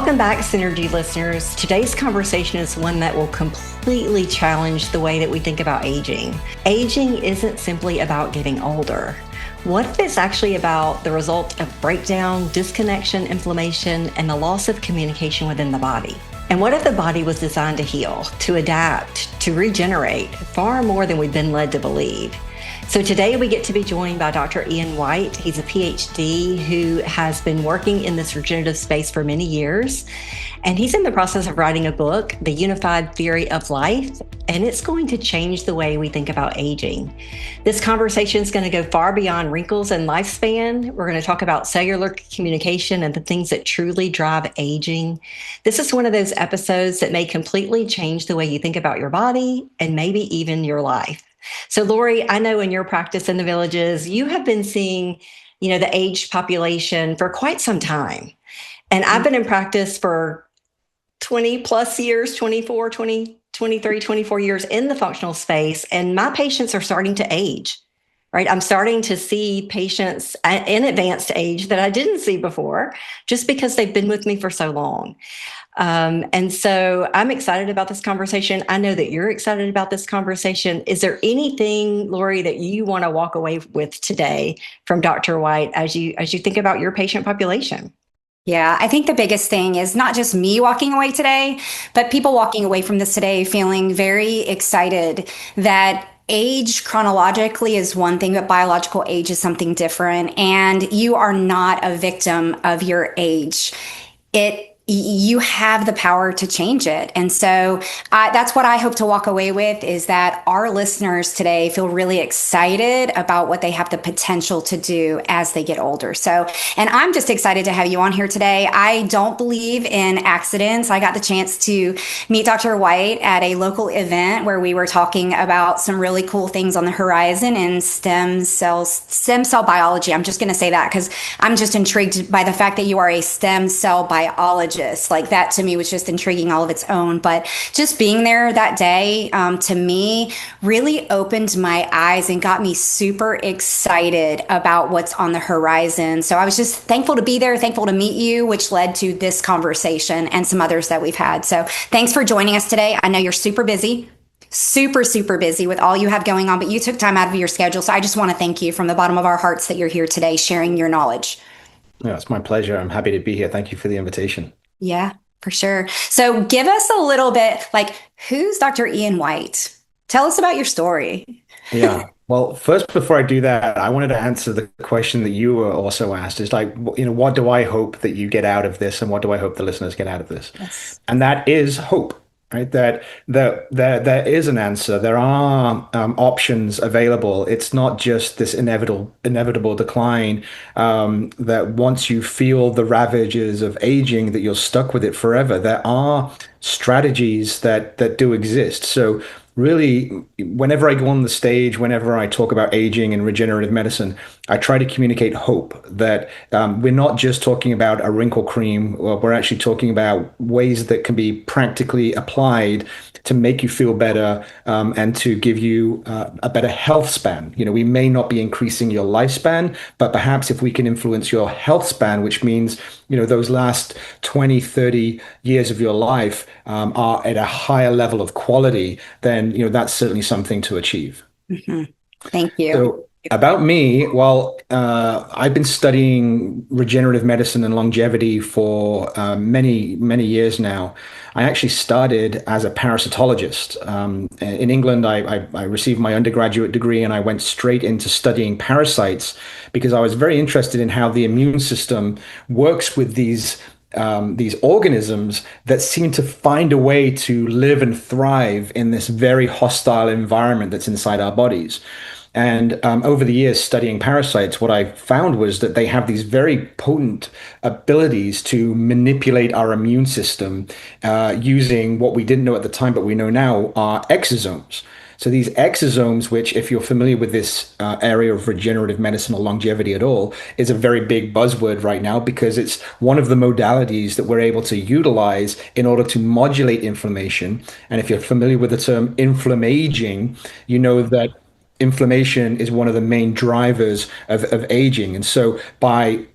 Welcome back, Synergy listeners. Today's conversation is one that will completely challenge the way that we think about aging. Aging isn't simply about getting older. What if it's actually about the result of breakdown, disconnection, inflammation, and the loss of communication within the body? And what if the body was designed to heal, to adapt, to regenerate, far more than we've been led to believe? So today we get to be joined by Dr. Ian White. He's a PhD who has been working in this regenerative space for many years. And he's in the process of writing a book, The Unified Theory of Life, and it's going to change the way we think about aging. This conversation is going to go far beyond wrinkles and lifespan. We're going to talk about cellular communication and the things that truly drive aging. This is one of those episodes that may completely change the way you think about your body and maybe even your life. So Lori, I know in your practice in the villages, you have been seeing, the aged population for quite some time. And I've been in practice for 20 plus years, 24, 20, 23, 24 years in the functional space. And my patients are starting to age, right? I'm starting to see patients in advanced age that I didn't see before just because they've been with me for so long. And so I'm excited about this conversation. I know that you're excited about this conversation. Is there anything, Lori, that you want to walk away with today from Dr. White as you think about your patient population? Yeah, I think the biggest thing is not just me walking away today, but people walking away from this today feeling very excited that age chronologically is one thing, but biological age is something different. And you are not a victim of your age. You have the power to change it. And so that's what I hope to walk away with, is that our listeners today feel really excited about what they have the potential to do as they get older. So, and I'm just excited to have you on here today. I don't believe in accidents. I got the chance to meet Dr. White at a local event where we were talking about some really cool things on the horizon in stem cell biology. I'm just going to say that because I'm just intrigued by the fact that you are a stem cell biologist. Like that to me was just intriguing all of its own. But just being there that day, to me, really opened my eyes and got me super excited about what's on the horizon. So I was just thankful to be there, thankful to meet you, which led to this conversation and some others that we've had. So thanks for joining us today. I know you're super busy. Super, super busy with all you have going on, but you took time out of your schedule. So I just want to thank you from the bottom of our hearts that you're here today sharing your knowledge. Yeah, it's my pleasure. I'm happy to be here. Thank you for the invitation. Yeah, for sure. So give us a little bit, who's Dr. Ian White? Tell us about your story. Yeah. Well, first, before I do that, I wanted to answer the question that you were also asked, is what do I hope that you get out of this, and what do I hope the listeners get out of this? Yes. And that is hope. Right, that there is an answer. There are options available. It's not just this inevitable decline, that once you feel the ravages of aging, that you're stuck with it forever. There are strategies that do exist. So really, whenever I go on the stage, whenever I talk about aging and regenerative medicine, I try to communicate hope that we're not just talking about a wrinkle cream, or we're actually talking about ways that can be practically applied to make you feel better, and to give you a better health span. We may not be increasing your lifespan, but perhaps if we can influence your health span, which means, those last 20, 30 years of your life are at a higher level of quality, then that's certainly something to achieve. Mm-hmm. Thank you. So about me, well, I've been studying regenerative medicine and longevity for many, many years now. I actually started as a parasitologist. In England, I received my undergraduate degree, and I went straight into studying parasites because I was very interested in how the immune system works with these organisms that seem to find a way to live and thrive in this very hostile environment that's inside our bodies. And over the years studying parasites, what I found was that they have these very potent abilities to manipulate our immune system using what we didn't know at the time, but we know now, are exosomes. So these exosomes, which, if you're familiar with this area of regenerative medicine or longevity at all, is a very big buzzword right now, because it's one of the modalities that we're able to utilize in order to modulate inflammation. And if you're familiar with the term inflammaging, you know that inflammation is one of the main drivers of aging. And so by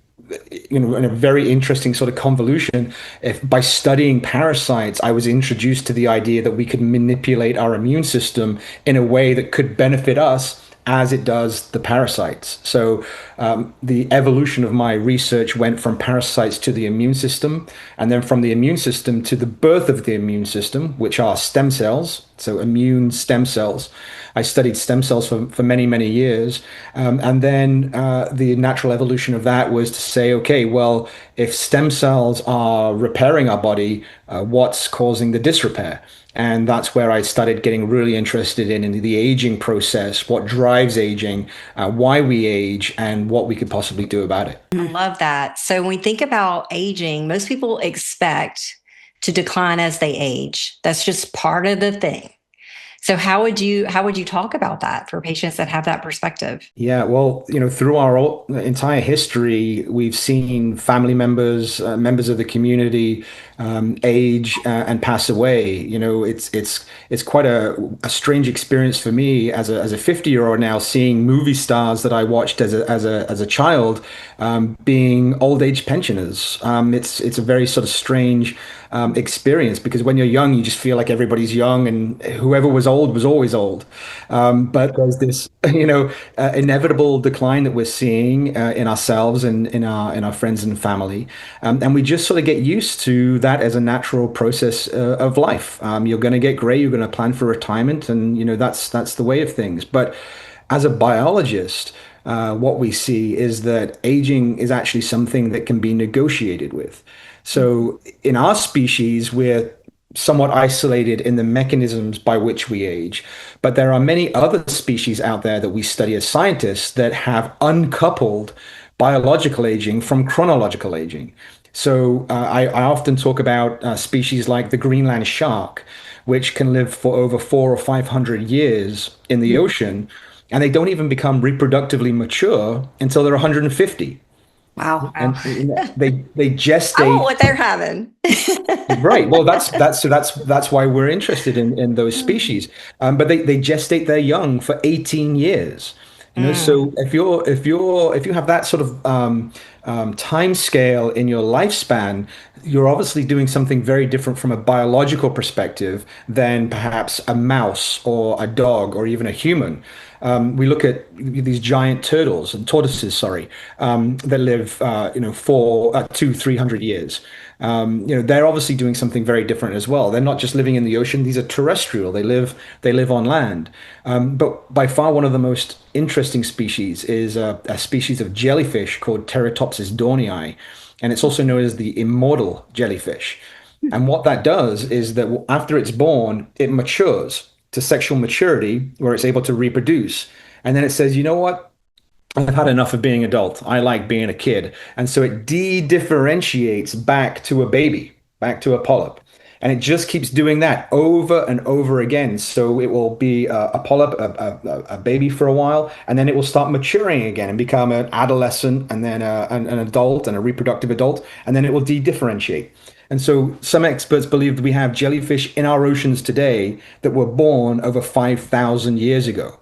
in a very interesting sort of convolution, if by studying parasites, I was introduced to the idea that we could manipulate our immune system in a way that could benefit us as it does the parasites. So the evolution of my research went from parasites to the immune system, and then from the immune system to the birth of the immune system, which are stem cells. So immune stem cells. I studied stem cells for many, many years. And then the natural evolution of that was to say, okay, well, if stem cells are repairing our body, what's causing the disrepair? And that's where I started getting really interested in the aging process, what drives aging, why we age, and what we could possibly do about it. I love that. So when we think about aging, most people expect to decline as they age. That's just part of the thing. So how would you talk about that for patients that have that perspective? Yeah, well, through our entire history, we've seen family members, members of the community, age and pass away. It's quite a strange experience for me as a 50-year-old now, seeing movie stars that I watched as a child being old age pensioners. It's a very sort of strange experience, because when you're young, you just feel like everybody's young, and whoever was old was always old. But there's this, inevitable decline that we're seeing in ourselves and in our friends and family, and we just sort of get used to that as a natural process of life. You're going to get gray, you're going to plan for retirement, and that's the way of things. But as a biologist, what we see is that aging is actually something that can be negotiated with. So in our species, we're somewhat isolated in the mechanisms by which we age. But there are many other species out there that we study as scientists that have uncoupled biological aging from chronological aging. So I often talk about species like the Greenland shark, which can live for over 400 or 500 years in the ocean, and they don't even become reproductively mature until they're 150. Wow. And they I want gestate. what they're having. Right. Well, that's why we're interested in those species. But they gestate their young for 18 years. So if you have that sort of time scale in your lifespan, you're obviously doing something very different from a biological perspective than perhaps a mouse or a dog or even a human. We look at these giant turtles and tortoises, sorry, that live, for 300 years. They're obviously doing something very different as well. They're not just living in the ocean; these are terrestrial. They live on land. But by far, one of the most interesting species is a species of jellyfish called Teratopsis dornii, and it's also known as the immortal jellyfish. And what that does is that after it's born, it matures to sexual maturity where it's able to reproduce. And then it says, you know what? I've had enough of being adult. I like being a kid. And so it de-differentiates back to a baby, back to a polyp. And it just keeps doing that over and over again. So it will be a polyp, a baby for a while, and then it will start maturing again and become an adolescent, and then an adult and a reproductive adult, and then it will de-differentiate. And so some experts believe that we have jellyfish in our oceans today that were born over 5,000 years ago.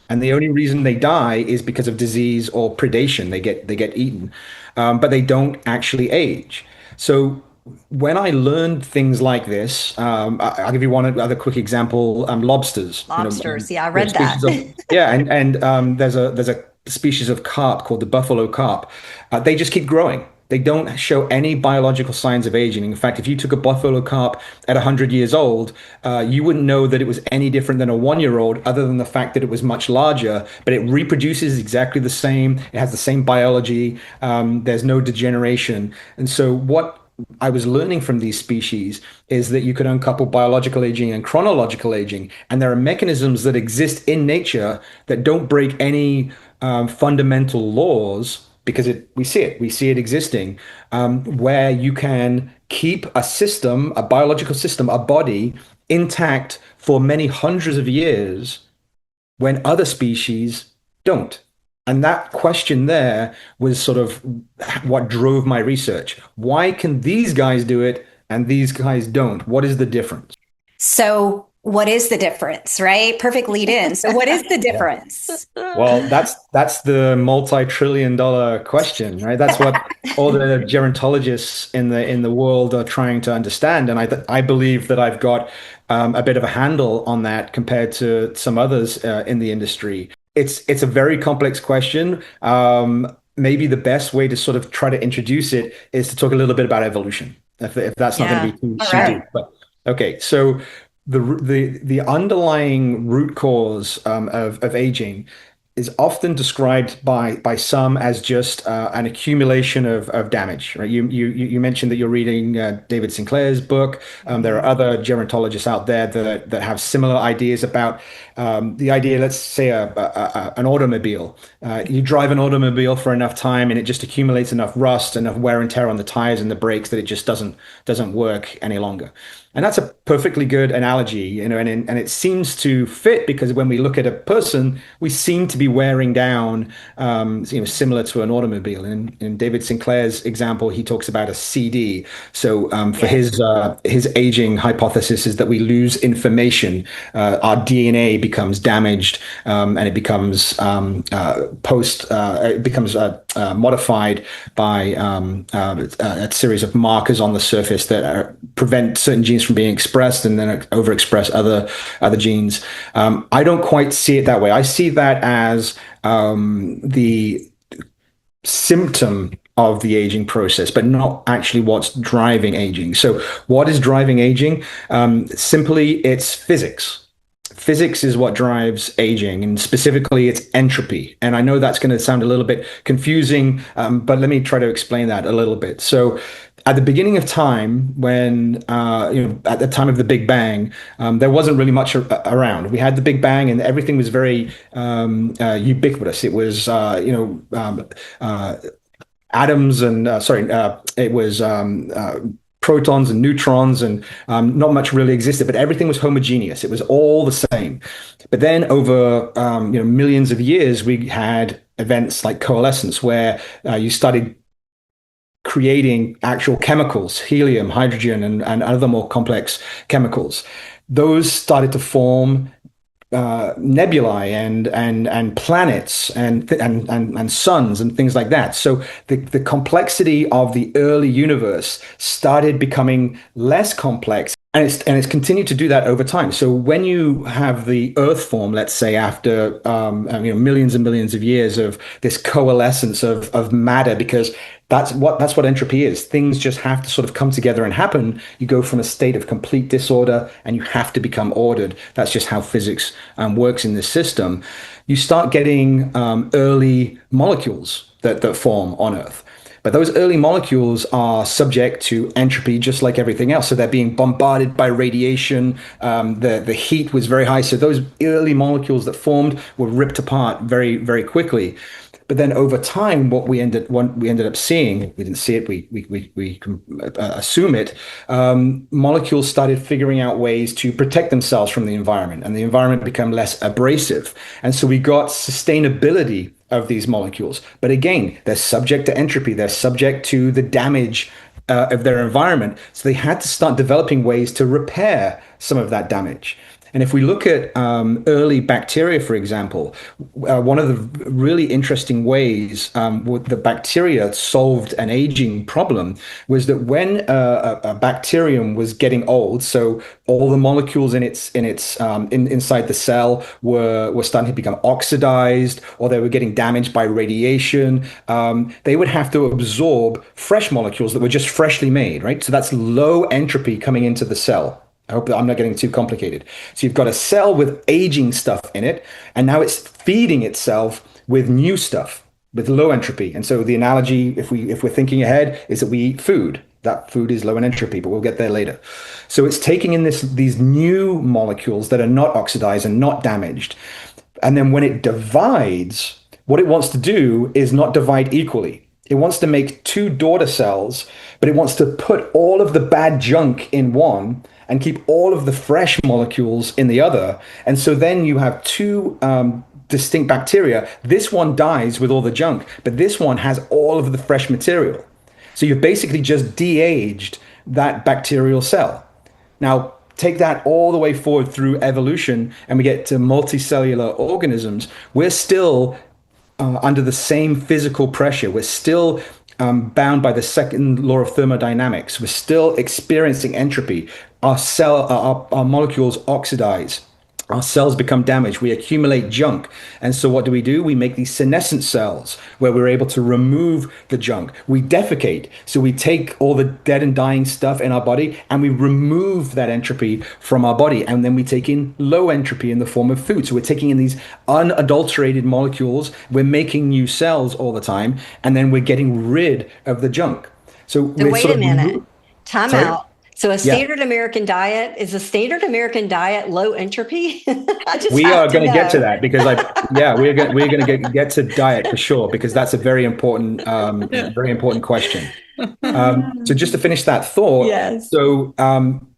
And the only reason they die is because of disease or predation. They get eaten, but they don't actually age. So when I learned things like this, I'll give you one other quick example. Lobsters. Lobsters. Yeah, I read that. Yeah, and there's a species of carp called the buffalo carp. They just keep growing. They don't show any biological signs of aging. In fact, if you took a buffalo carp at 100 years old, you wouldn't know that it was any different than a 1-year-old, other than the fact that it was much larger, but it reproduces exactly the same. It has the same biology. There's no degeneration. And so what I was learning from these species is that you could uncouple biological aging and chronological aging. And there are mechanisms that exist in nature that don't break any fundamental laws, because we see it existing, where you can keep a system, a biological system, a body intact for many hundreds of years when other species don't. And that question there was sort of what drove my research. Why can these guys do it and these guys don't? What is the difference? So what is the difference, right? Perfect lead in. So, what is the Yeah. difference? Well, that's the multi-trillion dollar question, right? That's what all the gerontologists in the world are trying to understand, and I believe that I've got a bit of a handle on that compared to some others in the industry. It's a very complex question. Maybe the best way to sort of try to introduce it is to talk a little bit about evolution, if that's not going to Yeah. be too, All too deep. right. But okay, so the underlying root cause of aging is often described by some as just an accumulation of damage, right? You mentioned that you're reading David Sinclair's book. There are Mhm. other gerontologists out there that have similar ideas about the idea. Let's say an automobile. You drive an automobile for enough time, and it just accumulates enough rust, enough wear and tear on the tires and the brakes that it just doesn't work any longer. And that's a perfectly good analogy, and it seems to fit because when we look at a person, we seem to be wearing down, similar to an automobile. In David Sinclair's example, he talks about a CD. So for Yeah. his aging hypothesis is that we lose information, our DNA becomes damaged, and it becomes modified by a series of markers on the surface that prevent certain genes from being expressed and then overexpress other genes. I don't quite see it that way. I see that as the symptom of the aging process, but not actually what's driving aging. So, what is driving aging? Simply, it's physics. Physics is what drives aging, and specifically, it's entropy. And I know that's going to sound a little bit confusing, but let me try to explain that a little bit. So, at the beginning of time, when at the time of the Big Bang, there wasn't really much around. We had the Big Bang, and everything was very ubiquitous. It was atoms and it was protons and neutrons, and not much really existed, but everything was homogeneous. It was all the same. But then over millions of years, we had events like coalescence, where you started creating actual chemicals, helium, hydrogen, and other more complex chemicals. Those started to form nebulae and planets and suns and things like that. So the complexity of the early universe started becoming less complex. And it's continued to do that over time. So when you have the Earth form, let's say after millions and millions of years of this coalescence of matter, because that's what entropy is. Things just have to sort of come together and happen. You go from a state of complete disorder, and you have to become ordered. That's just how physics works in this system. You start getting early molecules that form on Earth. But those early molecules are subject to entropy just like everything else. So they're being bombarded by radiation. The heat was very high. So those early molecules that formed were ripped apart very, very quickly. But then over time, what we ended up seeing, we didn't see it, we can assume it. Molecules started figuring out ways to protect themselves from the environment, and the environment became less abrasive. And so we got sustainability of these molecules. But again, they're subject to entropy, they're subject to the damage of their environment. So they had to start developing ways to repair some of that damage. And if we look at early bacteria, for example, one of the really interesting ways the bacteria solved an aging problem was that when a bacterium was getting old, so all the molecules inside the cell were starting to become oxidized, or they were getting damaged by radiation, they would have to absorb fresh molecules that were just freshly made, right? So that's low entropy coming into the cell. I hope that I'm not getting too complicated. So you've got a cell with aging stuff in it, and now it's feeding itself with new stuff with low entropy. And so the analogy, if we're thinking ahead, is that we eat food. That food is low in entropy, but we'll get there later. So it's taking in these new molecules that are not oxidized and not damaged. And then when it divides, what it wants to do is not divide equally. It wants to make two daughter cells, but it wants to put all of the bad junk in one and keep all of the fresh molecules in the other. And so then you have two distinct bacteria. This one dies with all the junk, but this one has all of the fresh material. So you've basically just de-aged that bacterial cell. Now, take that all the way forward through evolution and we get to multicellular organisms, we're still under the same physical pressure. We're still bound by the second law of thermodynamics. We're still experiencing entropy. Our molecules oxidize. Our cells become damaged. We accumulate junk. And so what do? We make these senescent cells where we're able to remove the junk. We defecate. So we take all the dead and dying stuff in our body and we remove that entropy from our body. And then we take in low entropy in the form of food. So we're taking in these unadulterated molecules. We're making new cells all the time. And then we're getting rid of the junk. So wait a minute. Time out. So a standard Yeah. American diet, is a standard American diet low entropy? We are going to get to that because we're going to get to diet for sure, because that's a very important question. So just to finish that thought, Yes. so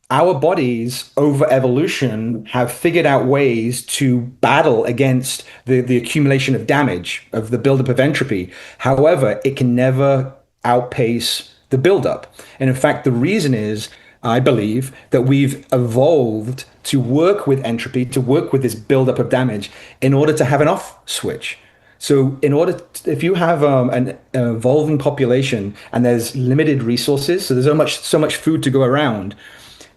our bodies over evolution have figured out ways to battle against the accumulation of damage, of the buildup of entropy. However, it can never outpace the buildup. And in fact, the reason is, I believe, that we've evolved to work with entropy, to work with this buildup of damage in order to have an off switch. So if you have an evolving population and there's limited resources, so there's so much food to go around,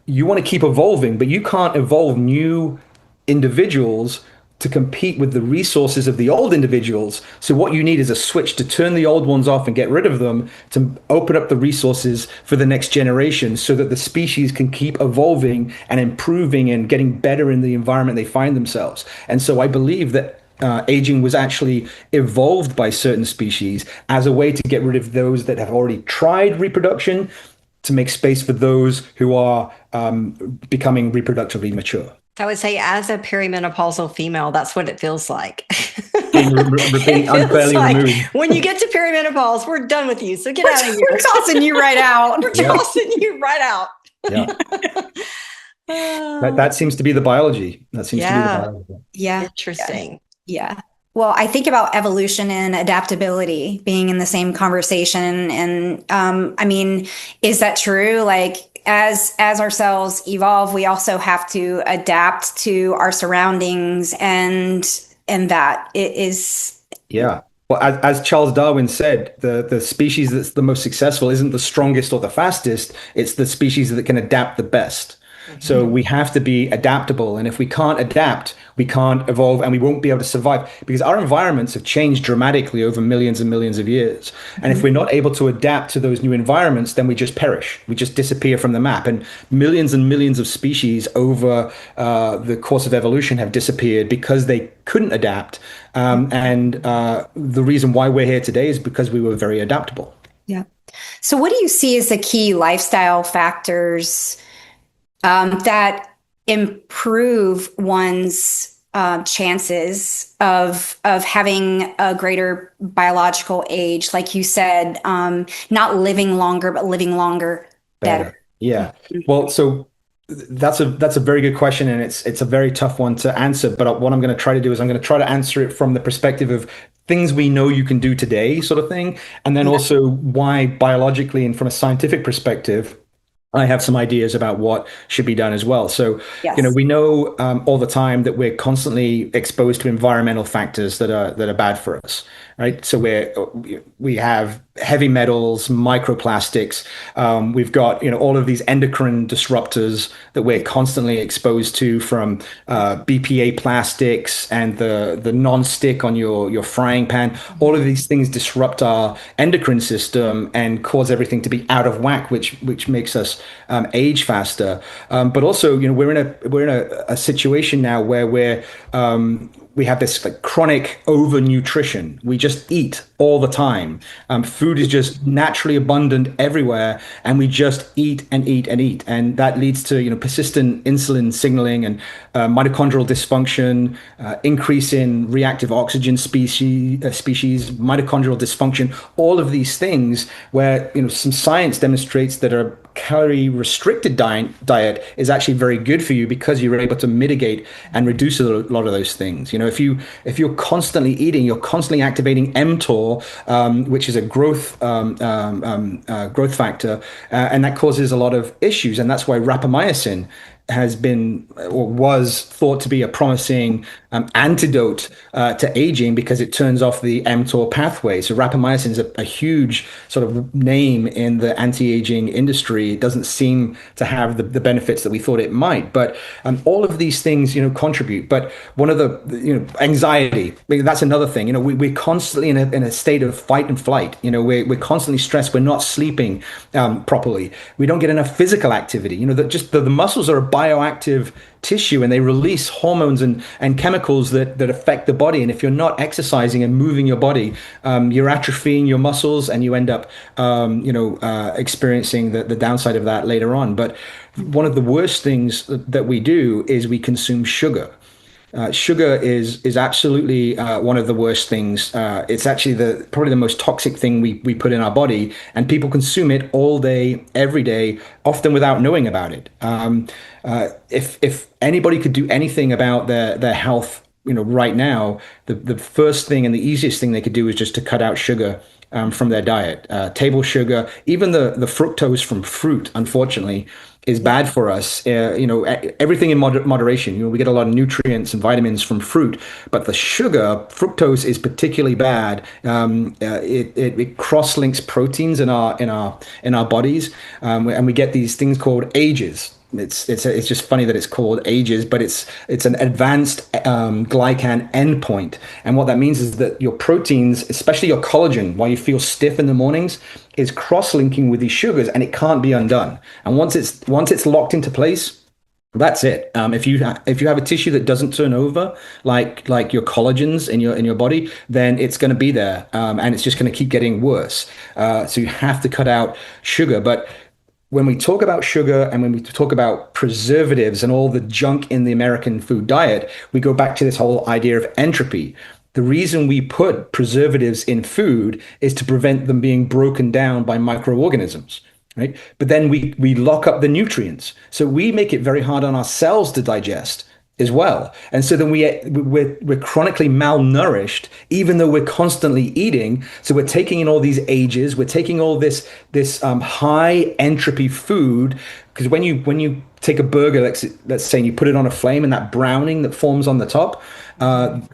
you want to keep evolving, but you can't evolve new individuals to compete with the resources of the old individuals. So what you need is a switch to turn the old ones off and get rid of them, to open up the resources for the next generation so that the species can keep evolving and improving and getting better in the environment they find themselves. And so I believe that aging was actually evolved by certain species as a way to get rid of those that have already tried reproduction, to make space for those who are becoming reproductively mature. I would say, as a perimenopausal female, that's what it feels like. Being unfairly like, removed. when you get to perimenopause, we're done with you. So get out of here. We're tossing you right out. We're tossing you right out. Yeah. That seems to be the biology. That seems to be the biology. Yeah. Interesting. Yeah. Well, I think about evolution and adaptability being in the same conversation. And I mean, is that true? Like, as our cells evolve, we also have to adapt to our surroundings, and that it is. Yeah. Well, as Charles Darwin said, the species that's the most successful isn't the strongest or the fastest. It's the species that can adapt the best. So we have to be adaptable. And if we can't adapt, we can't evolve, and we won't be able to survive, because our environments have changed dramatically over millions and millions of years. And if we're not able to adapt to those new environments, then we just perish. We just disappear from the map. And millions of species over the course of evolution have disappeared because they couldn't adapt. And the reason why we're here today is because we were very adaptable. Yeah. So what do you see as the key lifestyle factors that improve one's chances of having a greater biological age? Like you said, not living longer, but living longer better. Yeah. Well, so that's a very good question, and it's a very tough one to answer. But what I'm going to try to do is I'm going to try to answer it from the perspective of things we know you can do today, sort of thing, and then also why biologically and from a scientific perspective, I have some ideas about what should be done as well. So, we know all the time that we're constantly exposed to environmental factors that are bad for us, right? So we have heavy metals, microplastics. We've got all of these endocrine disruptors that we're constantly exposed to, from BPA plastics and the non-stick on your frying pan. All of these things disrupt our endocrine system and cause everything to be out of whack, which makes us age faster. But also, we're in a situation now where we have this like chronic overnutrition. We just eat all the time. Food is just naturally abundant everywhere, and we just eat and eat and eat, and that leads to persistent insulin signaling and mitochondrial dysfunction, increase in reactive oxygen species, mitochondrial dysfunction. All of these things where some science demonstrates that a calorie restricted diet is actually very good for you, because you're able to mitigate and reduce a lot of those things. If you're constantly eating, you're constantly activating mTOR, which is a growth factor, and that causes a lot of issues. And that's why rapamycin has been or was thought to be a promising antidote to aging because it turns off the mTOR pathway. So rapamycin is a huge sort of name in the anti-aging industry. It doesn't seem to have the benefits that we thought it might, but all of these things, contribute. But one of the, anxiety, that's another thing. We're constantly in a state of fight and flight. We're constantly stressed. We're not sleeping properly. We don't get enough physical activity. The muscles are a bioactive tissue, and they release hormones and chemicals that affect the body. And if you're not exercising and moving your body, you're atrophying your muscles, and you end up experiencing the downside of that later on. But one of the worst things that we do is we consume sugar. Sugar is absolutely one of the worst things. It's actually probably the most toxic thing we put in our body, and people consume it all day, every day, often without knowing about it. If anybody could do anything about their health, right now, the first thing and the easiest thing they could do is just to cut out sugar from their diet. Table sugar, even the fructose from fruit, unfortunately, is bad for us. Everything in moderation. We get a lot of nutrients and vitamins from fruit, but the sugar, fructose, is particularly bad. It cross-links proteins in our bodies, and we get these things called ages. It's just funny that it's called ages, but it's an advanced glycan endpoint. And what that means is that your proteins, especially your collagen, while you feel stiff in the mornings, is cross-linking with these sugars, and it can't be undone. And once it's locked into place, that's it. If you have a tissue that doesn't turn over, like your collagens in your body, then it's going to be there, and it's just going to keep getting worse. So you have to cut out sugar, but when we talk about sugar and when we talk about preservatives and all the junk in the American food diet, we go back to this whole idea of entropy. The reason we put preservatives in food is to prevent them being broken down by microorganisms, right? But then we lock up the nutrients. So we make it very hard on our cells to digest as well. And so then we're chronically malnourished, even though we're constantly eating. So we're taking in all these ages, we're taking all this high entropy food, because when you take a burger, let's say, and you put it on a flame, and that browning that forms on the top,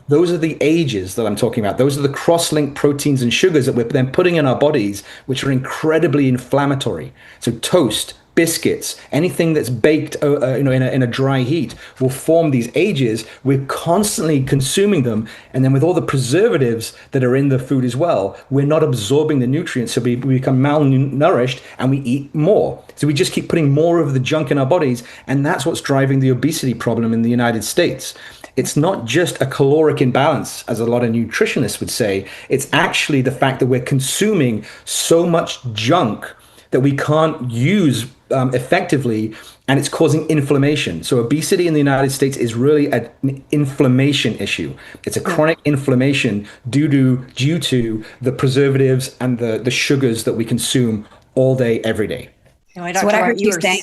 those are the ages that I'm talking about. Those are the cross-linked proteins and sugars that we're then putting in our bodies, which are incredibly inflammatory. So toast, biscuits, anything that's baked in a dry heat will form these ages. We're constantly consuming them, and then with all the preservatives that are in the food as well, we're not absorbing the nutrients, so we become malnourished, and we eat more. So we just keep putting more of the junk in our bodies, and that's what's driving the obesity problem in the United States. It's not just a caloric imbalance, as a lot of nutritionists would say. It's actually the fact that we're consuming so much junk that we can't use effectively, and it's causing inflammation. So obesity in the United States is really an inflammation issue. It's a chronic inflammation due to the preservatives and the sugars that we consume all day, every day. So what I heard you saying.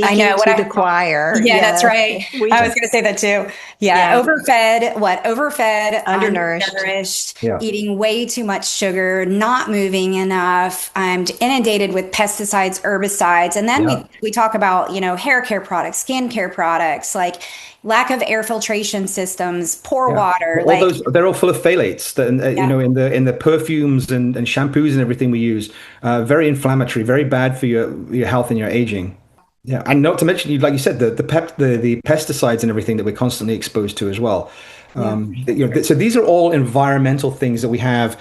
I know what the choir. Yeah, that's right. I was going to say that too. Yeah. Overfed, undernourished, eating way too much sugar, not moving enough. I'm inundated with pesticides, herbicides. And then we talk about, hair care products, skin care products, like lack of air filtration systems, poor water. They're all full of phthalates that, in the perfumes and shampoos and everything we use. Very inflammatory, very bad for your health and your aging. Yeah, and not to mention, like you said, the pesticides and everything that we're constantly exposed to as well. So these are all environmental things that we have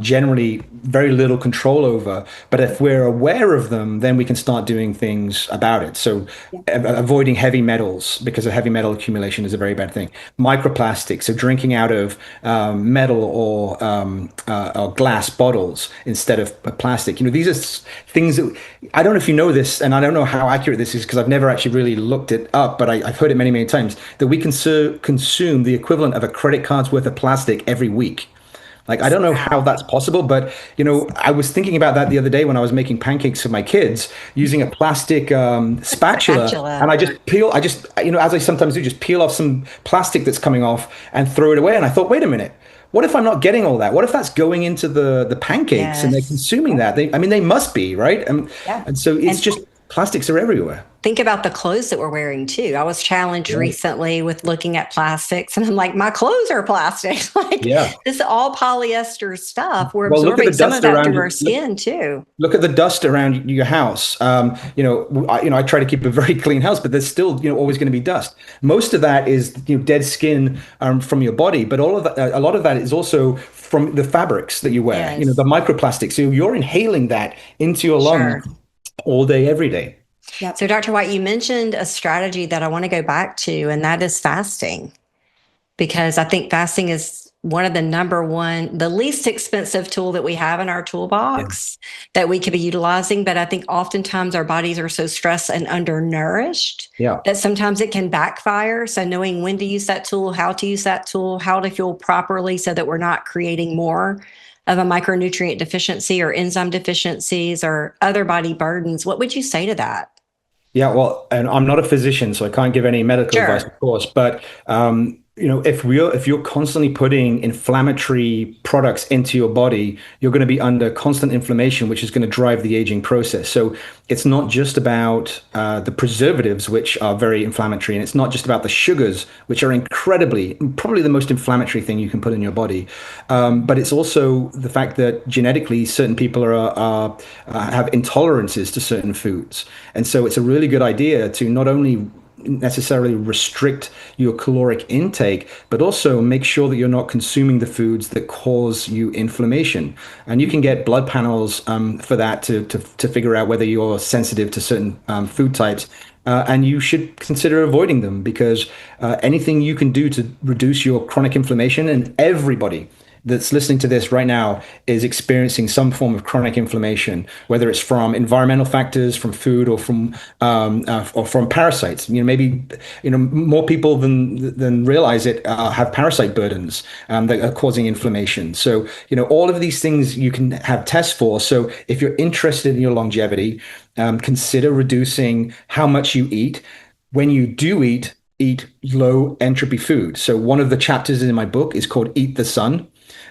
generally very little control over. But if we're aware of them, then we can start doing things about it. So avoiding heavy metals, because of heavy metal accumulation, is a very bad thing. Microplastics, so drinking out of metal or glass bottles instead of plastic. These are things that I don't know if you know this, and I don't know how accurate this is because I've never actually really looked it up, but I've heard it many, many times, that we consume the equivalent of a credit card's worth of plastic every week. Like, I don't know how that's possible, but, I was thinking about that the other day when I was making pancakes for my kids using a plastic spatula. And I just, as I sometimes do, just peel off some plastic that's coming off and throw it away. And I thought, wait a minute, what if I'm not getting all that? What if that's going into the pancakes and they're consuming that? They must be, right? And so it's just plastics are everywhere. think about the clothes that we're wearing too. I was challenged Right. recently with looking at plastics, and I'm like, my clothes are plastic. Like, Yeah. this is all polyester stuff. We're Well, look at the absorbing some of dust that around through our you. skin too. Look at the dust around your house. I try to keep a very clean house, but there's still, always going to be dust. Most of that is, dead skin from your body, but all of that, a lot of that is also from the fabrics that you wear. The Yes, microplastics. So you're inhaling that into your lungs sure. all day, every day. Yep. So, Dr. White, you mentioned a strategy that I want to go back to, and that is fasting, because I think fasting is one of the number one, the least expensive tool that we have in our Yeah. toolbox that we could be utilizing. But I think oftentimes our bodies are so stressed and undernourished Yeah. that sometimes it can backfire. So knowing when to use that tool, how to use that tool, how to fuel properly so that we're not creating more of a micronutrient deficiency or enzyme deficiencies or other body burdens. What would you say to that? Yeah, well, and I'm not a physician, so I can't give any medical advice, Sure. of course. But if you're constantly putting inflammatory products into your body, you're going to be under constant inflammation, which is going to drive the aging process. So it's not just about the preservatives, which are very inflammatory, and it's not just about the sugars, which are probably the most inflammatory thing you can put in your body. But it's also the fact that genetically, certain people have intolerances to certain foods, and so it's a really good idea to not only necessarily restrict your caloric intake, but also make sure that you're not consuming the foods that cause you inflammation. And you can get blood panels for that to figure out whether you're sensitive to certain food types. And you should consider avoiding them because anything you can do to reduce your chronic inflammation, and everybody that's listening to this right now is experiencing some form of chronic inflammation, whether it's from environmental factors, from food, or from parasites. Maybe more people than realize it have parasite burdens that are causing inflammation. So all of these things you can have tests for. So if you're interested in your longevity, consider reducing how much you eat. When you do eat low entropy food. So one of the chapters in my book is called Eat the Sun.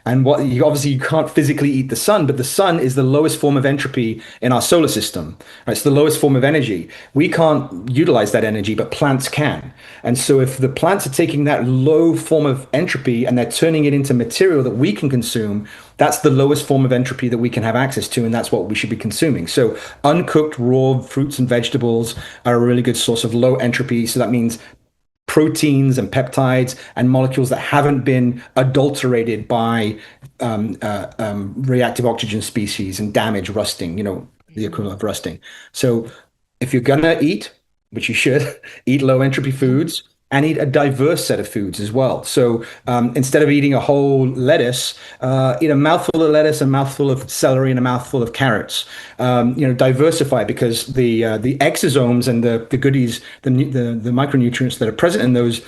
And obviously you can't physically eat the sun, but the sun is the lowest form of entropy in our solar system. Right? It's the lowest form of energy. We can't utilize that energy, but plants can. And so if the plants are taking that low form of entropy and they're turning it into material that we can consume, that's the lowest form of entropy that we can have access to, and that's what we should be consuming. So uncooked raw fruits and vegetables are a really good source of low entropy. So that means proteins and peptides and molecules that haven't been adulterated by reactive oxygen species and damage, rusting, the equivalent of rusting. So if you're gonna eat, which you should, eat low entropy foods and eat a diverse set of foods as well. So instead of eating a whole lettuce, eat a mouthful of lettuce, a mouthful of celery, and a mouthful of carrots. Diversify because the exosomes and the goodies, the micronutrients that are present in those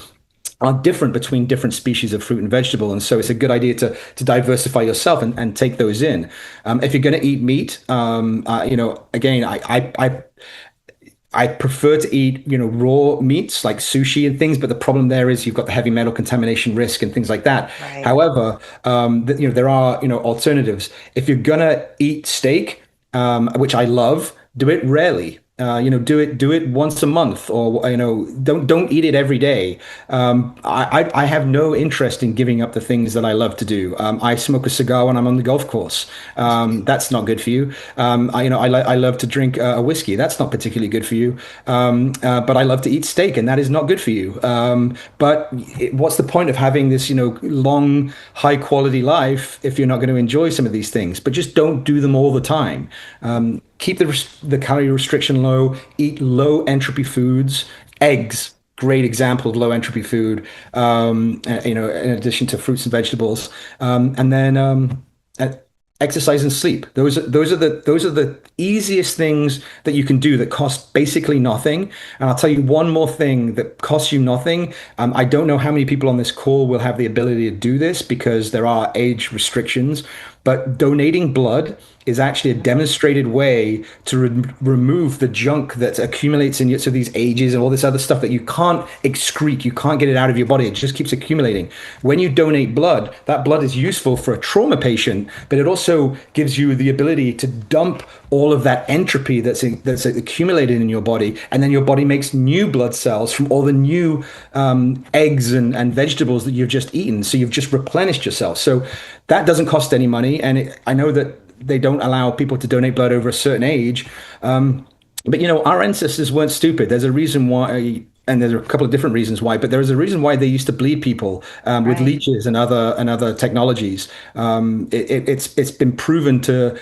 are different between different species of fruit and vegetable. And so it's a good idea to diversify yourself and take those in. If you're going to eat meat, again, I prefer to eat, raw meats like sushi and things, but the problem there is you've got the heavy metal contamination risk and things like that. Right. However, there are, alternatives. If you're gonna eat steak, which I love, do it rarely. Do it once a month, or don't eat it every day. I have no interest in giving up the things that I love to do. I smoke a cigar when I'm on the golf course. That's not good for you. I love to drink a whiskey. That's not particularly good for you. But I love to eat steak, and that is not good for you. What's the point of having this long, high quality life if you're not going to enjoy some of these things? But just don't do them all the time. Keep the calorie restriction low, eat low entropy foods, eggs, great example of low entropy food, in addition to fruits and vegetables. And then exercise and sleep. Those are the easiest things that you can do that cost basically nothing. And I'll tell you one more thing that costs you nothing. I don't know how many people on this call will have the ability to do this because there are age restrictions. But donating blood is actually a demonstrated way to remove the junk that accumulates in you. So these ages and all this other stuff that you can't excrete, you can't get it out of your body. It just keeps accumulating. When you donate blood, that blood is useful for a trauma patient, but it also gives you the ability to dump all of that entropy that's accumulated in your body, and then your body makes new blood cells from all the new eggs and vegetables that you've just eaten. So you've just replenished yourself. So that doesn't cost any money, and I know that they don't allow people to donate blood over a certain age. But our ancestors weren't stupid. There's a reason why, and there's a couple of different reasons why, but there's a reason why they used to bleed people with leeches and other technologies. It's been proven to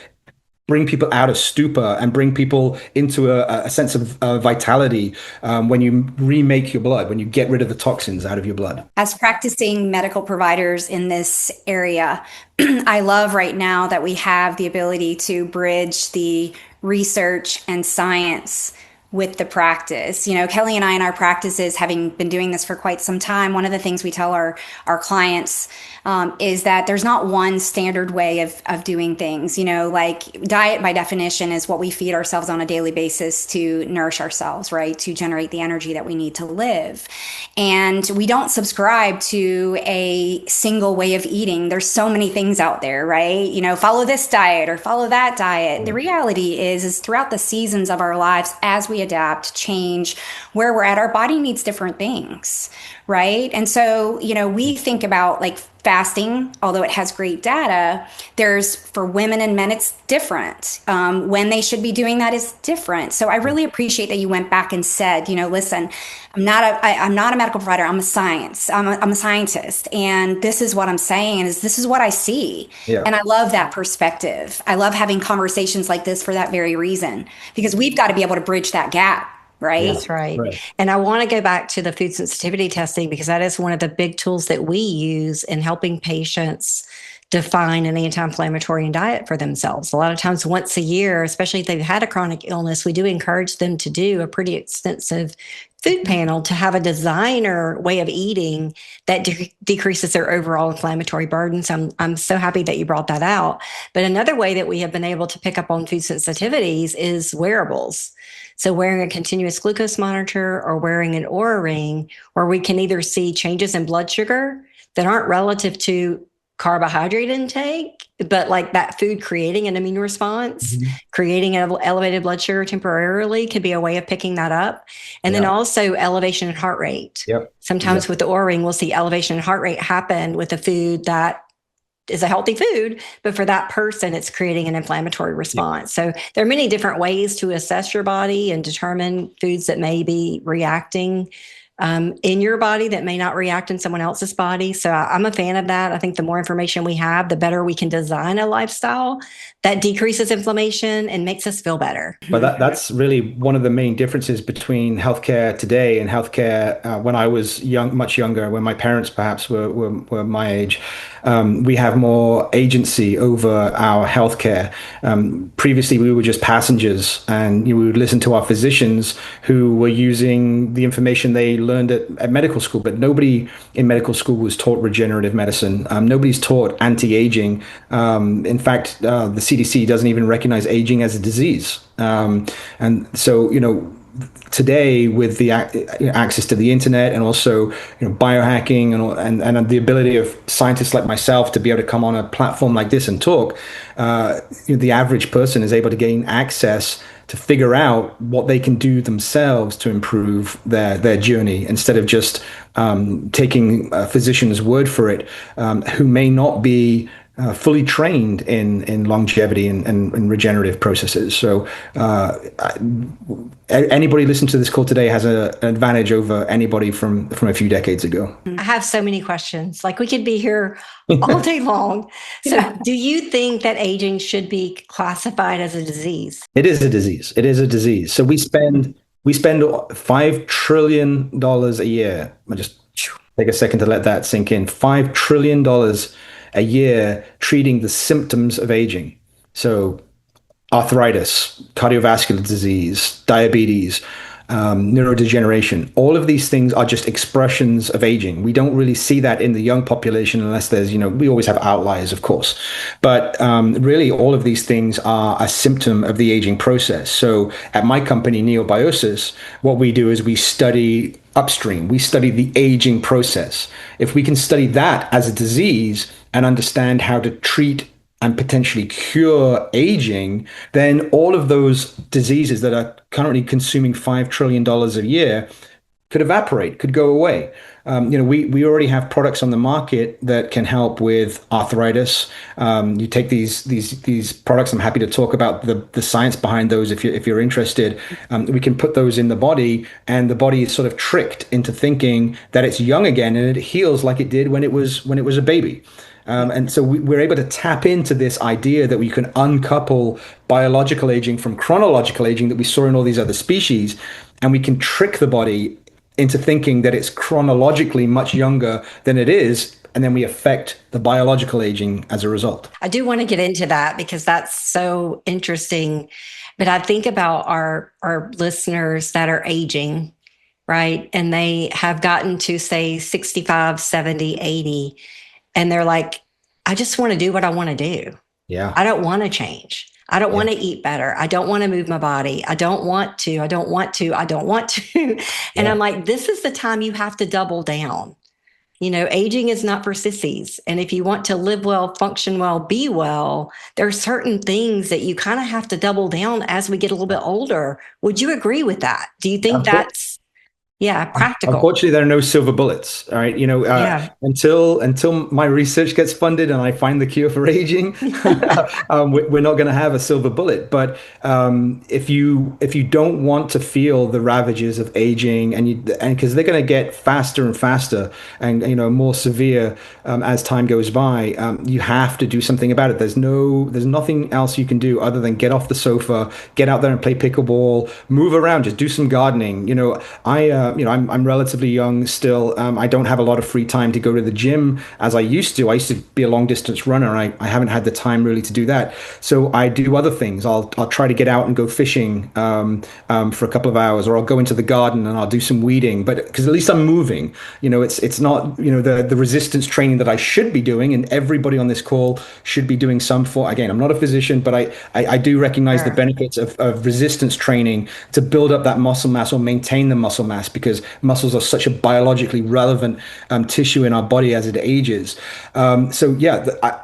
bring people out of stupor and bring people into a sense of vitality when you remake your blood, when you get rid of the toxins out of your blood. As practicing medical providers in this area, I love right now that we have the ability to bridge the research and science with the practice. Kelly and I in our practices, having been doing this for quite some time, one of the things we tell our clients is that there's not one standard way of doing things. Like diet by definition is what we feed ourselves on a daily basis to nourish ourselves, right? To generate the energy that we need to live. And we don't subscribe to a single way of eating. There's so many things out there, right? Follow this diet or follow that diet. The reality is throughout the seasons of our lives, as we adapt, change, where we're at, our body needs different things, right? And so, we think about like fasting, although it has great data, there's for women and men, it's different. When they should be doing that is different. So I really appreciate that you went back and said, listen, I'm not a medical provider. I'm a scientist. And this is what I'm saying. And this is what I see. Yeah. And I love that perspective. I love having conversations like this for that very reason, because we've got to be able to bridge that gap. Right. That's right. And I want to go back to the food sensitivity testing, because that is one of the big tools that we use in helping patients define an anti-inflammatory diet for themselves. A lot of times once a year, especially if they've had a chronic illness, we do encourage them to do a pretty extensive food panel to have a designer way of eating that decreases their overall inflammatory burden. So I'm so happy that you brought that out. But another way that we have been able to pick up on food sensitivities is wearables. So wearing a continuous glucose monitor or wearing an Oura ring, where we can either see changes in blood sugar that aren't relative to carbohydrate intake, but like that food creating an immune response, creating an elevated blood sugar temporarily could be a way of picking that up. And then also elevation in heart rate. Sometimes with the Oura ring, we'll see elevation in heart rate happen with a food that is a healthy food, but for that person, it's creating an inflammatory response. So there are many different ways to assess your body and determine foods that may be reacting in your body that may not react in someone else's body. So I'm a fan of that. I think the more information we have, the better we can design a lifestyle that decreases inflammation and makes us feel better. But that's really one of the main differences between healthcare today and healthcare when I was much younger, when my parents perhaps were my age. We have more agency over our healthcare. Previously, we were just passengers, and we would listen to our physicians who were using the information they learned at medical school. But nobody in medical school was taught regenerative medicine. Nobody's taught anti-aging. In fact, the CDC doesn't even recognize aging as a disease. And so, today, with the access to the internet and also biohacking and the ability of scientists like myself to be able to come on a platform like this and talk, the average person is able to gain access to figure out what they can do themselves to improve their journey, instead of just taking a physician's word for it, who may not be fully trained in longevity and regenerative processes. So anybody listening to this call today has an advantage over anybody from a few decades ago. I have so many questions. Like, we could be here all day long. So do you think that aging should be classified as a disease? It is a disease. It is a disease. So we spend $5 trillion a year. I'll just take a second to let that sink in. $5 trillion a year treating the symptoms of aging. So arthritis, cardiovascular disease, diabetes, neurodegeneration. All of these things are just expressions of aging. We don't really see that in the young population unless there's, we always have outliers, of course. But really, all of these things are a symptom of the aging process. So at my company, Neobiosis, what we do is we study upstream. We study the aging process. If we can study that as a disease and understand how to treat and potentially cure aging, then all of those diseases that are currently consuming $5 trillion a year could evaporate, could go away. We already have products on the market that can help with arthritis. You take these products. I'm happy to talk about the science behind those if you're interested. We can put those in the body, and the body is sort of tricked into thinking that it's young again, and it heals like it did when it was a baby. And so we're able to tap into this idea that we can uncouple biological aging from chronological aging that we saw in all these other species, and we can trick the body into thinking that it's chronologically much younger than it is, and then we affect the biological aging as a result. I do want to get into that because that's so interesting. But I think about our listeners that are aging, right? And they have gotten to, say, 65, 70, 80. And they're like, I just want to do what I want to do. Yeah. I don't want to change. I don't want to eat better. I don't want to move my body. I don't want to. And I'm like, this is the time you have to double down. Aging is not for sissies. And if you want to live well, function well, be well, there are certain things that you kind of have to double down as we get a little bit older. Would you agree with that? Do you think that's practical? Unfortunately, there are no silver bullets. All right, until my research gets funded and I find the cure for aging, we're not going to have a silver bullet. But if you don't want to feel the ravages of aging, and because they're going to get faster and faster, and more severe as time goes by, you have to do something about it. There's nothing else you can do other than get off the sofa, get out there and play pickleball, move around, just do some gardening. I'm relatively young still. I don't have a lot of free time to go to the gym as I used to. I used to be a long distance runner. I haven't had the time really to do that. So I do other things. I'll try to get out and go fishing for a couple of hours, or I'll go into the garden and I'll do some weeding. But because at least I'm moving. It's not the resistance training that I should be doing, and everybody on this call should be doing some for. Again, I'm not a physician, but I do recognize the benefits of resistance training to build up that muscle mass or maintain the muscle mass, because muscles are such a biologically relevant tissue in our body as it ages.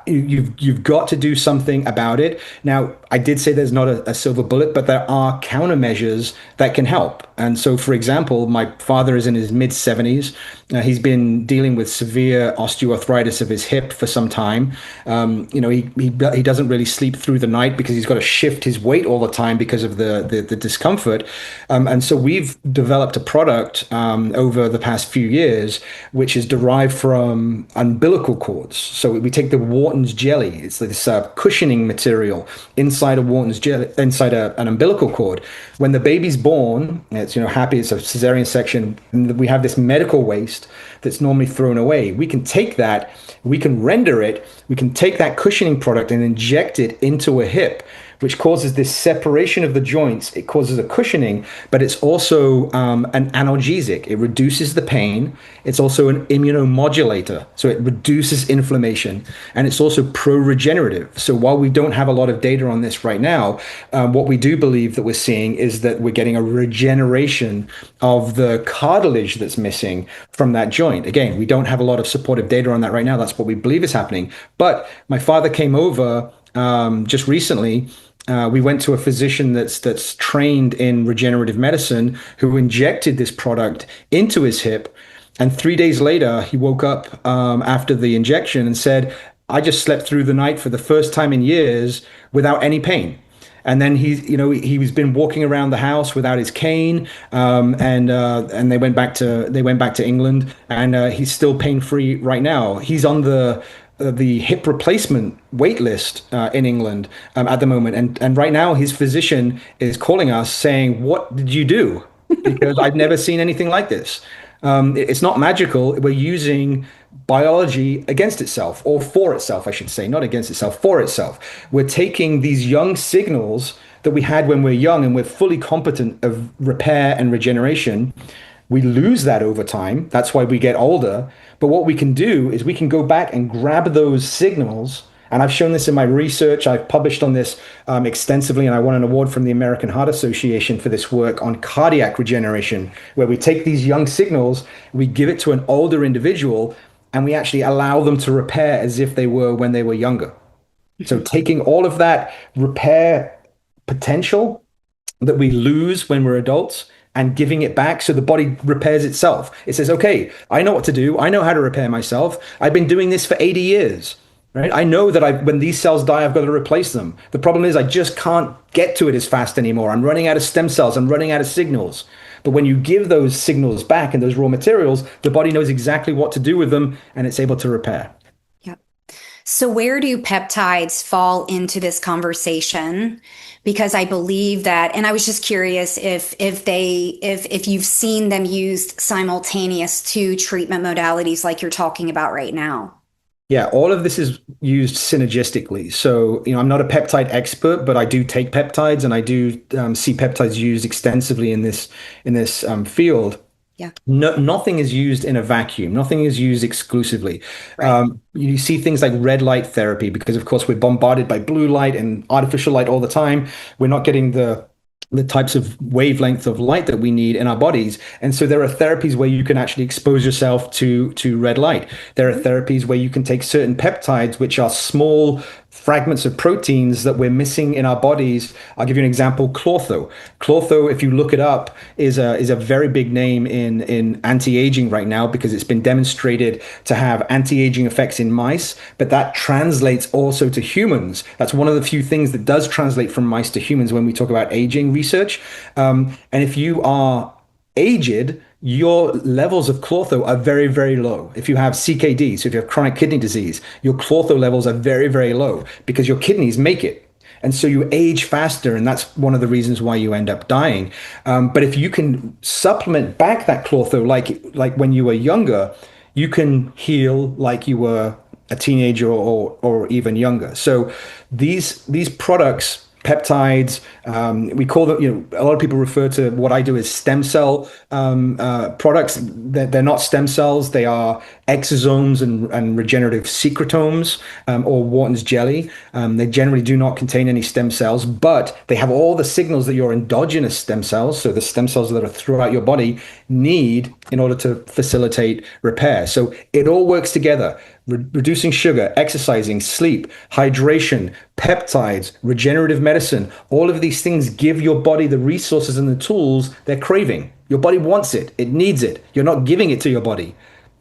You've got to do something about it. Now, I did say there's not a silver bullet, but there are countermeasures that can help. And so, for example, my father is in his mid 70s. He's been dealing with severe osteoarthritis of his hip for some time. He doesn't really sleep through the night because he's got to shift his weight all the time because of the discomfort. And so we've developed a product over the past few years, which is derived from umbilical cords. So we take the Wharton's jelly. It's this cushioning material inside a Wharton's jelly, inside an umbilical cord. When the baby's born, it's happy, it's a cesarean section, and we have this medical waste that's normally thrown away. We can take that, we can render it, we can take that cushioning product and inject it into a hip, which causes this separation of the joints. It causes a cushioning, but it's also an analgesic. It reduces the pain. It's also an immunomodulator, so it reduces inflammation, and it's also pro-regenerative. So while we don't have a lot of data on this right now, what we do believe that we're seeing is that we're getting a regeneration of the cartilage that's missing from that joint. Again, we don't have a lot of supportive data on that right now. That's what we believe is happening. But my father came over just recently. We went to a physician that's trained in regenerative medicine, who injected this product into his hip. And 3 days later, he woke up after the injection and said, I just slept through the night for the first time in years without any pain. And then he's been walking around the house without his cane, and they went back to England, and he's still pain free right now. He's on the hip replacement wait list in England at the moment. And right now his physician is calling us saying, what did you do? Because I've never seen anything like this. It's not magical. We're using biology against itself, or for itself, I should say, not against itself, for itself. We're taking these young signals that we had when we're young and we're fully competent of repair and regeneration, we lose that over time. That's why we get older. But what we can do is we can go back and grab those signals. And I've shown this in my research. I've published on this extensively, and I won an award from the American Heart Association for this work on cardiac regeneration, where we take these young signals, we give it to an older individual, and we actually allow them to repair as if they were when they were younger. So taking all of that repair potential that we lose when we're adults and giving it back so the body repairs itself. It says, okay, I know what to do. I know how to repair myself. I've been doing this for 80 years, right? I know that when these cells die, I've got to replace them. The problem is I just can't get to it as fast anymore. I'm running out of stem cells. I'm running out of signals. But when you give those signals back and those raw materials, the body knows exactly what to do with them and it's able to repair. So where do peptides fall into this conversation? Because I believe that, and I was just curious if you've seen them used simultaneous to treatment modalities like you're talking about right now. Yeah, all of this is used synergistically. So, I'm not a peptide expert, but I do take peptides, and I do see peptides used extensively in this field. Yeah. No, nothing is used in a vacuum. Nothing is used exclusively. Right. You see things like red light therapy because, of course, we're bombarded by blue light and artificial light all the time. We're not getting the types of wavelength of light that we need in our bodies. And so there are therapies where you can actually expose yourself to red light. There are therapies where you can take certain peptides, which are small fragments of proteins that we're missing in our bodies. I'll give you an example, chlortho. Chlortho, if you look it up, is a very big name in anti-aging right now because it's been demonstrated to have anti-aging effects in mice, but that translates also to humans. That's one of the few things that does translate from mice to humans when we talk about aging research. And if you are aged, your levels of chlortho are very, very low. If you have CKD, so if you have chronic kidney disease, your chlortho levels are very, very low because your kidneys make it. And so you age faster, and that's one of the reasons why you end up dying. But if you can supplement back that chlortho like when you were younger, you can heal like you were a teenager or even younger. So these products, peptides, we call them, a lot of people refer to what I do as stem cell products. They're not stem cells. They are exosomes and regenerative secretomes, or Wharton's jelly. They generally do not contain any stem cells, but they have all the signals that your endogenous stem cells, so the stem cells that are throughout your body, need in order to facilitate repair. So it all works together. Reducing sugar, exercising, sleep, hydration, peptides, regenerative medicine, all of these things give your body the resources and the tools they're craving. Your body wants it. It needs it. You're not giving it to your body.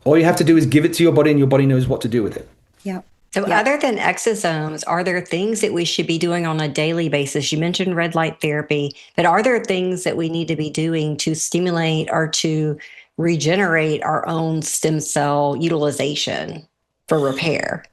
All you have to do is give it to your body, and your body knows what to do with it. Yeah. So other than exosomes, are there things that we should be doing on a daily basis? You mentioned red light therapy, but are there things that we need to be doing to stimulate or to regenerate our own stem cell utilization for repair?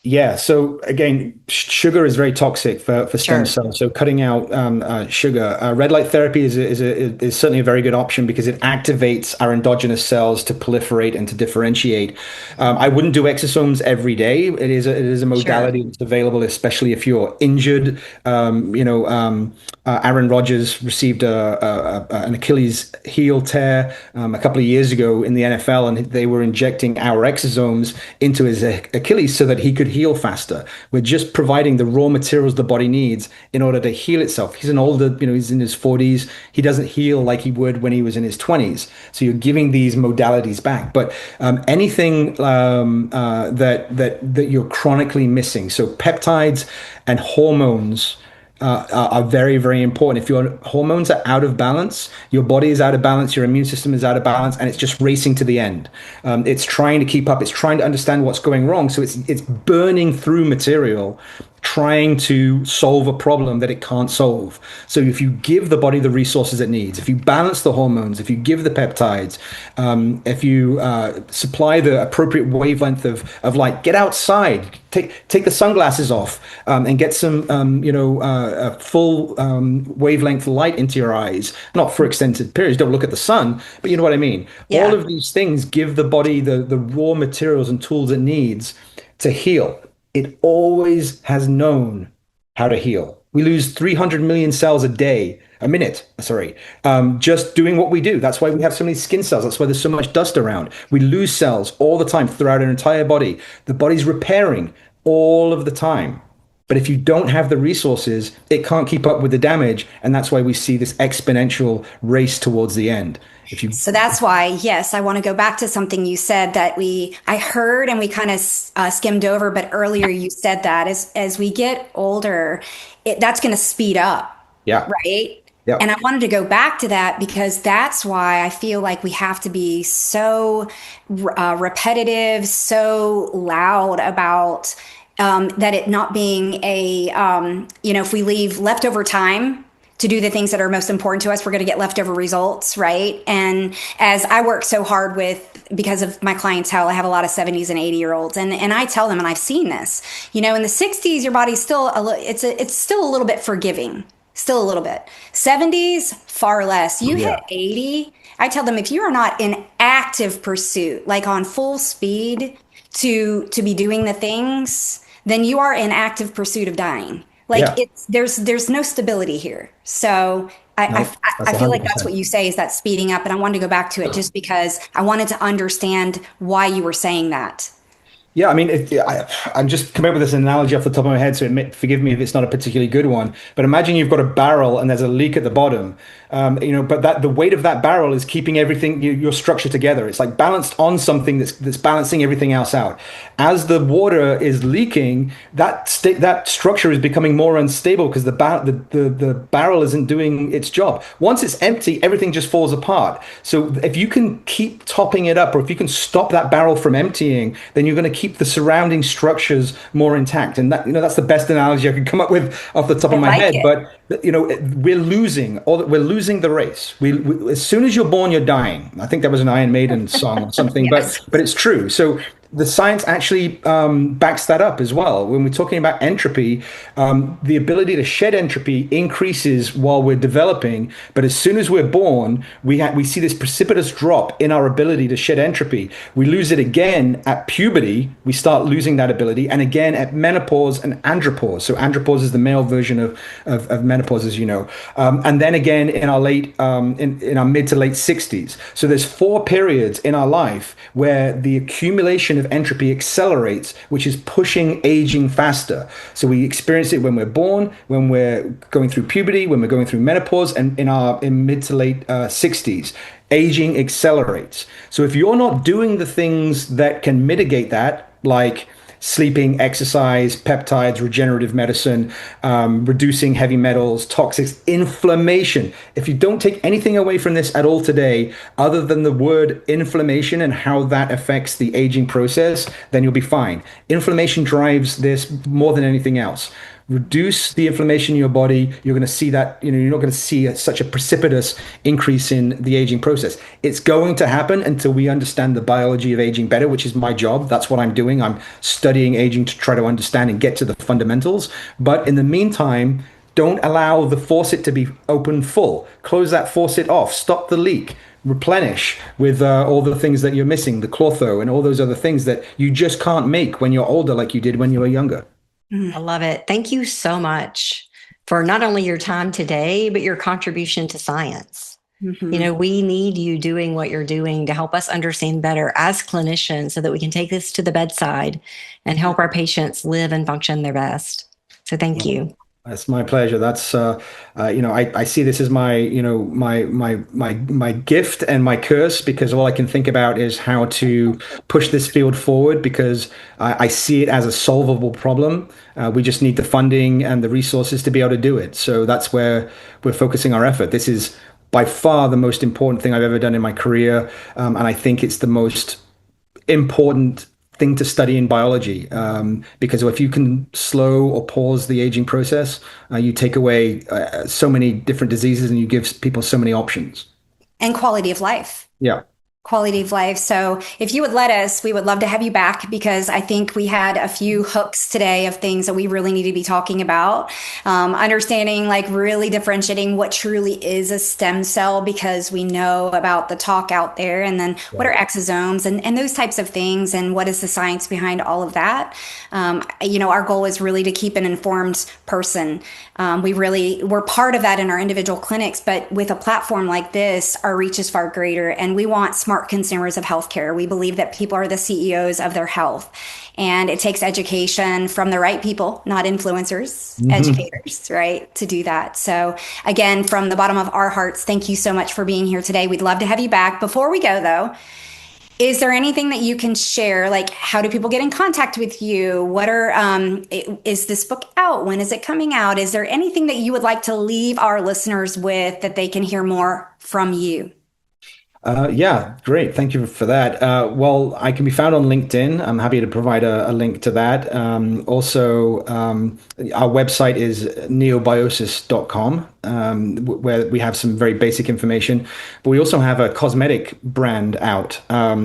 Yeah. So again, sugar is very toxic for stem cells. So cutting out sugar, red light therapy is certainly a very good option because it activates our endogenous cells to proliferate and to differentiate. I wouldn't do exosomes every day. It is a modality that's available, especially if you're injured. Aaron Rodgers received an Achilles heel tear a couple of years ago in the NFL, and they were injecting our exosomes into his Achilles so that he could heal faster. We're just providing the raw materials the body needs in order to heal itself. He's an older, he's in his 40s. He doesn't heal like he would when he was in his 20s. So you're giving these modalities back. But anything that you're chronically missing, so peptides and hormones are very, very important. If your hormones are out of balance, your body is out of balance, your immune system is out of balance, and it's just racing to the end. It's trying to keep up. It's trying to understand what's going wrong. So it's burning through material, trying to solve a problem that it can't solve. So if you give the body the resources it needs, if you balance the hormones, if you give the peptides, if you supply the appropriate wavelength of light, get outside, take the sunglasses off, and get some full wavelength light into your eyes, not for extended periods. Don't look at the sun, but you know what I mean. Yeah. All of these things give the body the raw materials and tools it needs to heal. It always has known how to heal. We lose 300 million cells a minute, sorry, just doing what we do. That's why we have so many skin cells. That's why there's so much dust around. We lose cells all the time throughout our entire body. The body's repairing all of the time. But if you don't have the resources, it can't keep up with the damage. And that's why we see this exponential race towards the end. So that's why, yes, I want to go back to something you said that I heard and we kind of skimmed over, but earlier you said that as we get older, that's going to speed up. Yeah. Right. Yeah. And I wanted to go back to that because that's why I feel like we have to be so repetitive, so loud about that it not being if we leave leftover time to do the things that are most important to us, we're going to get leftover results, right? And as I work so hard because of my clientele, I have a lot of 70s and 80-year-olds, and I tell them, and I've seen this, in the 60s, your body's still it's still a little bit forgiving, still a little bit. 70s, far less. You hit 80, I tell them if you are not in active pursuit, like on full speed to be doing the things, then you are in active pursuit of dying. There's no stability here. So I feel like that's what you say is that speeding up. And I wanted to go back to it just because I wanted to understand why you were saying that. Yeah, I mean, I'm just coming up with this analogy off the top of my head, so forgive me if it's not a particularly good one. But imagine you've got a barrel and there's a leak at the bottom, but the weight of that barrel is keeping everything, your structure together. It's like balanced on something that's balancing everything else out. As the water is leaking, that structure is becoming more unstable because the barrel isn't doing its job. Once it's empty, everything just falls apart. So if you can keep topping it up, or if you can stop that barrel from emptying, then you're going to keep the surrounding structures more intact. And that's the best analogy I could come up with off the top of my head. But we're losing the race. As soon as you're born, you're dying. I think that was an Iron Maiden song or something, yes. but it's true. So the science actually backs that up as well. When we're talking about entropy, the ability to shed entropy increases while we're developing. But as soon as we're born, we see this precipitous drop in our ability to shed entropy. We lose it again at puberty. We start losing that ability, and again at menopause and andropause. So andropause is the male version of menopause, as you know, and then again in our in our mid to late 60s. So there's 4 periods in our life where the accumulation of entropy accelerates, which is pushing aging faster. So we experience it when we're born, when we're going through puberty, when we're going through menopause, and in mid to late 60s. Aging accelerates. So if you're not doing the things that can mitigate that, like sleeping, exercise, peptides, regenerative medicine, reducing heavy metals, toxics, inflammation. If you don't take anything away from this at all today, other than the word inflammation and how that affects the aging process, then you'll be fine. Inflammation drives this more than anything else. Reduce the inflammation in your body, you're going to see that, you're not going to see such a precipitous increase in the aging process. It's going to happen until we understand the biology of aging better, which is my job. That's what I'm doing. I'm studying aging to try to understand and get to the fundamentals. But in the meantime, don't allow the faucet to be open full. Close that faucet off. Stop the leak. Replenish with all the things that you're missing, the chlortho and all those other things that you just can't make when you're older like you did when you were younger. I love it. Thank you so much for not only your time today, but your contribution to science. Mm-hmm. We need you doing what you're doing to help us understand better as clinicians so that we can take this to the bedside and help our patients live and function their best. So thank you. That's my pleasure. That's, I see this as my gift and my curse, because all I can think about is how to push this field forward, because I see it as a solvable problem. We just need the funding and the resources to be able to do it. So that's where we're focusing our effort. This is by far the most important thing I've ever done in my career. And I think it's the most important thing to study in biology, because if you can slow or pause the aging process, you take away so many different diseases and you give people so many options. And quality of life. Yeah. quality of life. So if you would let us, we would love to have you back, because I think we had a few hooks today of things that we really need to be talking about. Understanding, like really differentiating what truly is a stem cell, because we know about the talk out there, and then what are exosomes and those types of things, and what is the science behind all of that. Our goal is really to keep an informed person. We're part of that in our individual clinics, but with a platform like this, our reach is far greater, and we want smart consumers of healthcare. We believe that people are the CEOs of their health, and it takes education from the right people, not influencers, educators, right, to do that. So again, from the bottom of our hearts, thank you so much for being here today. We'd love to have you back. Before we go though, is there anything that you can share? Like, how do people get in contact with you? Is this book out? When is it coming out? Is there anything that you would like to leave our listeners with that they can hear more from you? Yeah, great. Thank you for that. Well, I can be found on LinkedIn. I'm happy to provide a link to that. Our website is neobiosis.com, where we have some very basic information. But we also have a cosmetic brand out.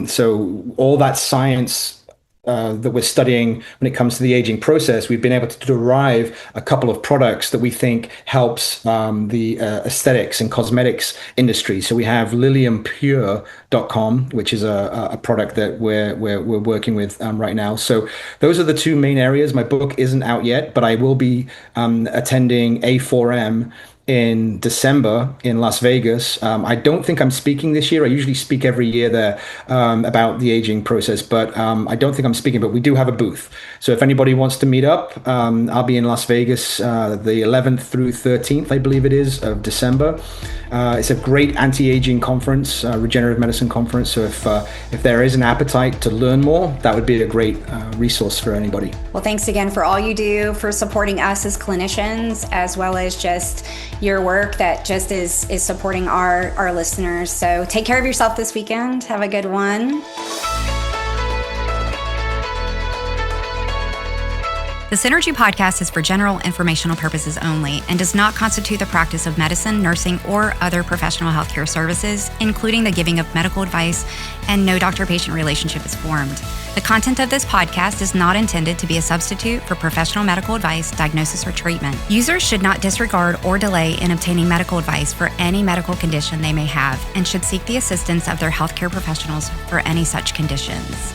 So all that science that we're studying when it comes to the aging process, we've been able to derive a couple of products that we think helps the aesthetics and cosmetics industry. So we have liliumpure.com, which is a product that we're working with right now. So those are the two main areas. My book isn't out yet, but I will be attending A4M in December in Las Vegas. I don't think I'm speaking this year. I usually speak every year there about the aging process, but I don't think I'm speaking, but we do have a booth. So if anybody wants to meet up, I'll be in Las Vegas the 11th through 13th, I believe it is, of December. It's a great anti-aging conference, regenerative medicine conference. So if there is an appetite to learn more, that would be a great resource for anybody. Well, thanks again for all you do for supporting us as clinicians, as well as just your work that just is supporting our listeners. So take care of yourself this weekend. Have a good one. The Synergy Podcast is for general informational purposes only and does not constitute the practice of medicine, nursing, or other professional healthcare services, including the giving of medical advice, and no doctor-patient relationship is formed. The content of this podcast is not intended to be a substitute for professional medical advice, diagnosis, or treatment. Users should not disregard or delay in obtaining medical advice for any medical condition they may have, and should seek the assistance of their healthcare professionals for any such conditions.